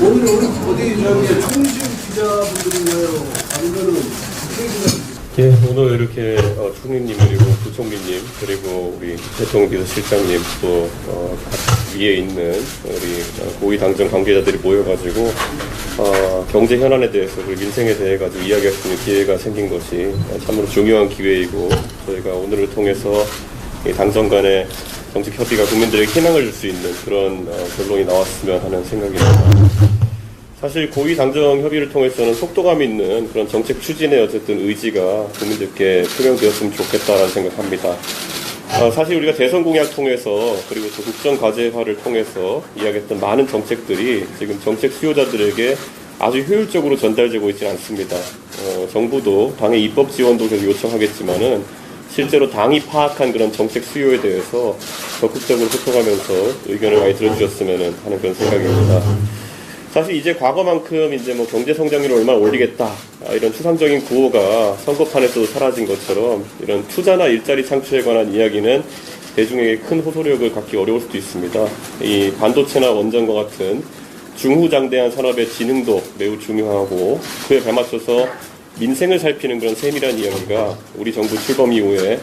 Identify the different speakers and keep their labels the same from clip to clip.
Speaker 1: 오늘 어디 저기 통신 기자분들인가요? 아니면은
Speaker 2: 예, 오늘 이렇게 총리님 그리고 부총리님 그리고 우리 대통령 비서실장님 또 위에 있는 우리 고위 당정 관계자들이 모여가지고 경제 현안에 대해서 그리고 민생에 대해 가지고 이야기할 수 있는 기회가 생긴 것이 참으로 중요한 기회이고 저희가 오늘을 통해서 이 당정 간의 정책 협의가 국민들에게 희망을 줄 수 있는 그런 결론이 나왔으면 하는 생각입니다. 사실 고위 당정 협의를 통해서는 속도감 있는 그런 정책 추진의 어쨌든 의지가 국민들께 표명되었으면 좋겠다라는 생각합니다. 사실 우리가 대선 공약 통해서 그리고 또 국정 과제화를 통해서 이야기했던 많은 정책들이 지금 정책 수요자들에게 아주 효율적으로 전달되고 있지는 않습니다. 정부도 당의 입법 지원도 계속 요청하겠지만은 실제로 당이 파악한 그런 정책 수요에 대해서 적극적으로 소통하면서 의견을 많이 들어주셨으면 하는 그런 생각입니다. 사실 이제 과거만큼 이제 뭐 경제 성장률을 얼마나 올리겠다 이런 추상적인 구호가 선거판에서도 사라진 것처럼 이런 투자나 일자리 창출에 관한 이야기는 대중에게 큰 호소력을 갖기 어려울 수도 있습니다. 이 반도체나 원전과 같은 중후장대한 산업의 진흥도 매우 중요하고 그에 발맞춰서 민생을 살피는 그런 세밀한 이야기가 우리 정부 출범 이후에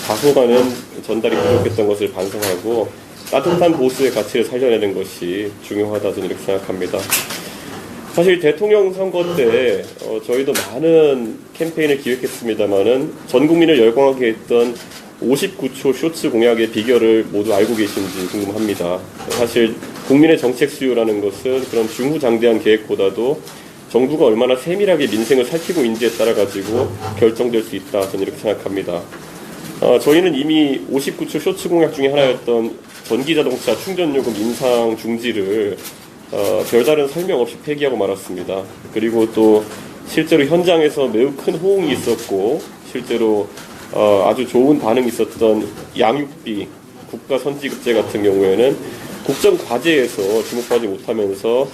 Speaker 2: 다소간은 전달이 부족했던 것을 반성하고 따뜻한 보수의 가치를 살려내는 것이 중요하다 저는 이렇게 생각합니다. 사실 대통령 선거 때 저희도 많은 캠페인을 기획했습니다만은 전 국민을 열광하게 했던 59초 쇼츠 공약의 비결을 모두 알고 계신지 궁금합니다. 사실 국민의 정책 수요라는 것은 그런 중후장대한 계획보다도 정부가 얼마나 세밀하게 민생을 살피고 있는지에 따라 가지고 결정될 수 있다 저는 이렇게 생각합니다. 저희는 이미 59초 쇼츠 공약 중에 하나였던 전기자동차 충전요금 인상 중지를 별다른 설명 없이 폐기하고 말았습니다. 그리고 또 실제로 현장에서 매우 큰 호응이 있었고 실제로 아주 좋은 반응이 있었던 양육비 국가 선지급제 같은 경우에는 국정 과제에서 주목받지 못하면서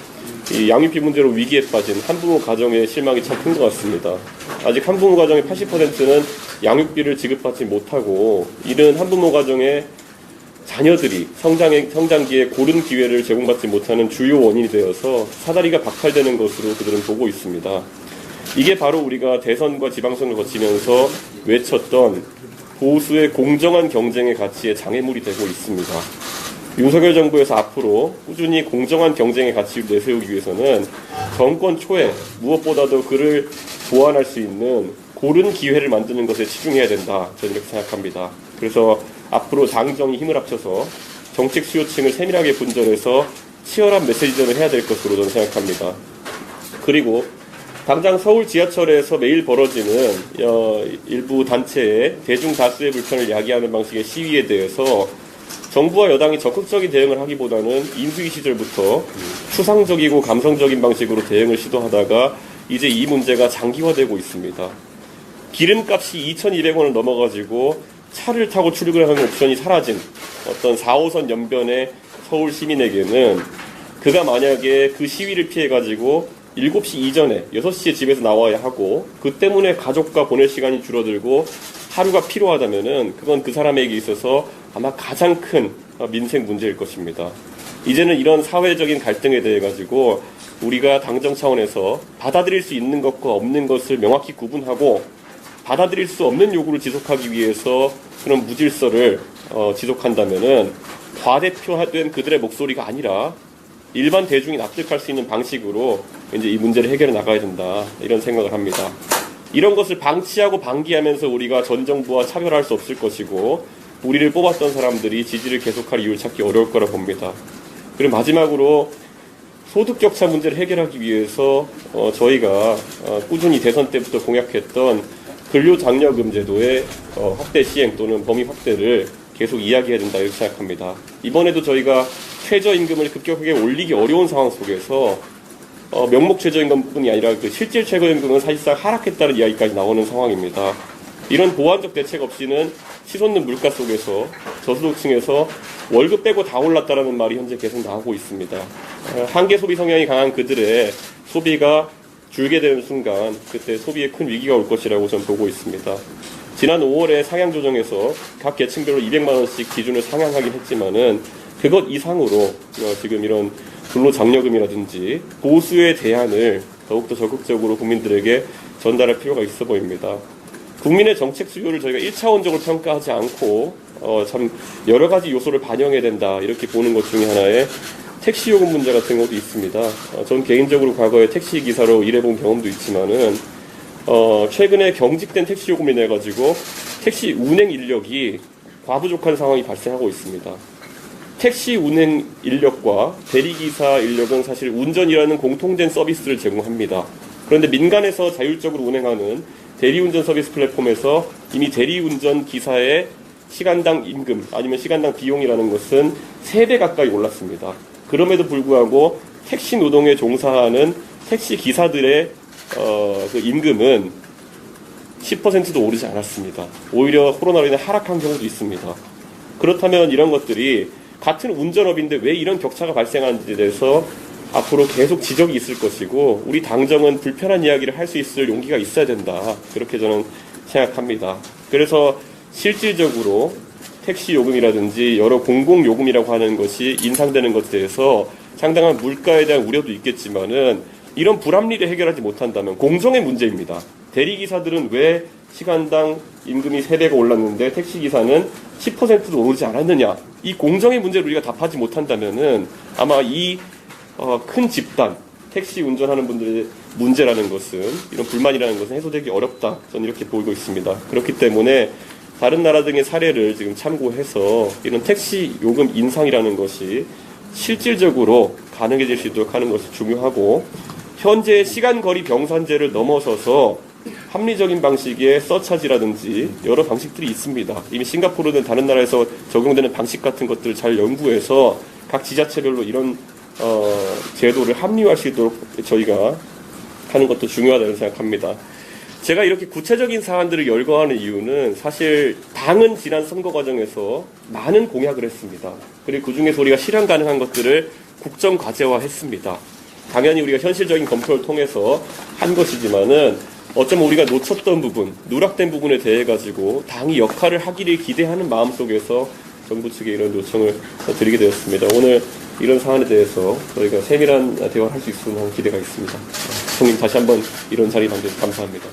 Speaker 2: 이 양육비 문제로 위기에 빠진 한부모 가정의 실망이 참 큰 것 같습니다. 아직 한부모 가정의 80%는 양육비를 지급받지 못하고 이런 한부모 가정의 자녀들이 성장기에 고른 기회를 제공받지 못하는 주요 원인이 되어서 사다리가 박탈되는 것으로 그들은 보고 있습니다. 이게 바로 우리가 대선과 지방선을 거치면서 외쳤던 보수의 공정한 경쟁의 가치의 장애물이 되고 있습니다. 윤석열 정부에서 앞으로 꾸준히 공정한 경쟁의 가치를 내세우기 위해서는 정권 초에 무엇보다도 그를 보완할 수 있는 고른 기회를 만드는 것에 치중해야 된다. 저는 이렇게 생각합니다. 그래서 앞으로 당정이 힘을 합쳐서 정책 수요층을 세밀하게 분절해서 치열한 메시지전을 해야 될 것으로 저는 생각합니다. 그리고 당장 서울 지하철에서 매일 벌어지는 일부 단체의 대중 다수의 불편을 야기하는 방식의 시위에 대해서 정부와 여당이 적극적인 대응을 하기보다는 인수위 시절부터 추상적이고 감성적인 방식으로 대응을 시도하다가 이제 이 문제가 장기화되고 있습니다. 기름값이 2,200원을 넘어가지고 차를 타고 출근을 하는 옵션이 사라진 어떤 4호선 연변의 서울 시민에게는 그가 만약에 그 시위를 피해가지고 7시 이전에 6시에 집에서 나와야 하고 그 때문에 가족과 보낼 시간이 줄어들고 하루가 필요하다면은 그건 그 사람에게 있어서 아마 가장 큰 민생 문제일 것입니다. 이제는 이런 사회적인 갈등에 대해 가지고 우리가 당정 차원에서 받아들일 수 있는 것과 없는 것을 명확히 구분하고 받아들일 수 없는 요구를 지속하기 위해서 그런 무질서를 지속한다면은 과대표된 그들의 목소리가 아니라 일반 대중이 납득할 수 있는 방식으로 이제 이 문제를 해결해 나가야 된다 이런 생각을 합니다. 이런 것을 방치하고 방기하면서 우리가 전 정부와 차별할 수 없을 것이고 우리를 뽑았던 사람들이 지지를 계속할 이유를 찾기 어려울 거라 봅니다. 그리고 마지막으로 소득 격차 문제를 해결하기 위해서 저희가 꾸준히 대선 때부터 공약했던 근로장려금 제도의 확대 시행 또는 범위 확대를 계속 이야기해야 된다 이렇게 생각합니다. 이번에도 저희가 최저임금을 급격하게 올리기 어려운 상황 속에서 명목 최저임금뿐이 아니라 그 실질 최저임금은 사실상 하락했다는 이야기까지 나오는 상황입니다. 이런 보완적 대책 없이는 치솟는 물가 속에서 저소득층에서 월급 빼고 다 올랐다라는 말이 현재 계속 나오고 있습니다. 한계 소비 성향이 강한 그들의 소비가 줄게 되는 순간 그때 소비에 큰 위기가 올 것이라고 저는 보고 있습니다. 지난 5월에 상향 조정에서 각 계층별로 200만 원씩 기준을 상향하긴 했지만은 그것 이상으로 지금 이런 근로장려금이라든지 보수의 대안을 더욱더 적극적으로 국민들에게 전달할 필요가 있어 보입니다. 국민의 정책 수요를 저희가 1차원적으로 평가하지 않고 참 여러 가지 요소를 반영해야 된다 이렇게 보는 것 중에 하나에 택시 요금 문제 같은 것도 있습니다. 전 개인적으로 과거에 택시 기사로 일해본 경험도 있지만은 최근에 경직된 택시 요금이 내가지고 택시 운행 인력이 과부족한 상황이 발생하고 있습니다. 택시 운행 인력과 대리기사 인력은 사실 운전이라는 공통된 서비스를 제공합니다. 그런데 민간에서 자율적으로 운행하는 대리운전 서비스 플랫폼에서 이미 대리운전 기사의 시간당 임금 아니면 시간당 비용이라는 것은 3배 가까이 올랐습니다. 그럼에도 불구하고 택시 노동에 종사하는 택시 기사들의 그 임금은 10%도 오르지 않았습니다. 오히려 코로나로 인해 하락한 경우도 있습니다. 그렇다면 이런 것들이 같은 운전업인데 왜 이런 격차가 발생하는지에 대해서 앞으로 계속 지적이 있을 것이고 우리 당정은 불편한 이야기를 할 수 있을 용기가 있어야 된다. 그렇게 저는 생각합니다. 그래서 실질적으로 택시 요금이라든지 여러 공공요금이라고 하는 것이 인상되는 것에 대해서 상당한 물가에 대한 우려도 있겠지만은 이런 불합리를 해결하지 못한다면 공정의 문제입니다. 대리기사들은 왜 시간당 임금이 3배가 올랐는데 택시기사는 10%도 오르지 않았느냐. 이 공정의 문제를 우리가 답하지 못한다면은 아마 이 큰 집단, 택시 운전하는 분들의 문제라는 것은, 이런 불만이라는 것은 해소되기 어렵다. 저는 이렇게 보고 있습니다. 그렇기 때문에 다른 나라 등의 사례를 지금 참고해서 이런 택시 요금 인상이라는 것이 실질적으로 가능해질 수 있도록 하는 것이 중요하고, 현재 시간거리 병산제를 넘어서서 합리적인 방식의 서차지라든지 여러 방식들이 있습니다. 이미 싱가포르는 다른 나라에서 적용되는 방식 같은 것들을 잘 연구해서 각 지자체별로 이런 제도를 합리화할 수 있도록 저희가 하는 것도 중요하다고 생각합니다. 제가 이렇게 구체적인 사안들을 열거하는 이유는 사실 당은 지난 선거 과정에서 많은 공약을 했습니다. 그리고 그중에서 우리가 실현 가능한 것들을 국정과제화했습니다. 당연히 우리가 현실적인 검토를 통해서 한 것이지만은 어쩌면 우리가 놓쳤던 부분, 누락된 부분에 대해 가지고 당이 역할을 하기를 기대하는 마음속에서 정부 측에 이런 요청을 드리게 되었습니다. 오늘 이런 사안에 대해서 저희가 세밀한 대화를 할 수 있으면 기대가 있습니다. 총님 다시 한번 이런 자리 만들어서 감사합니다.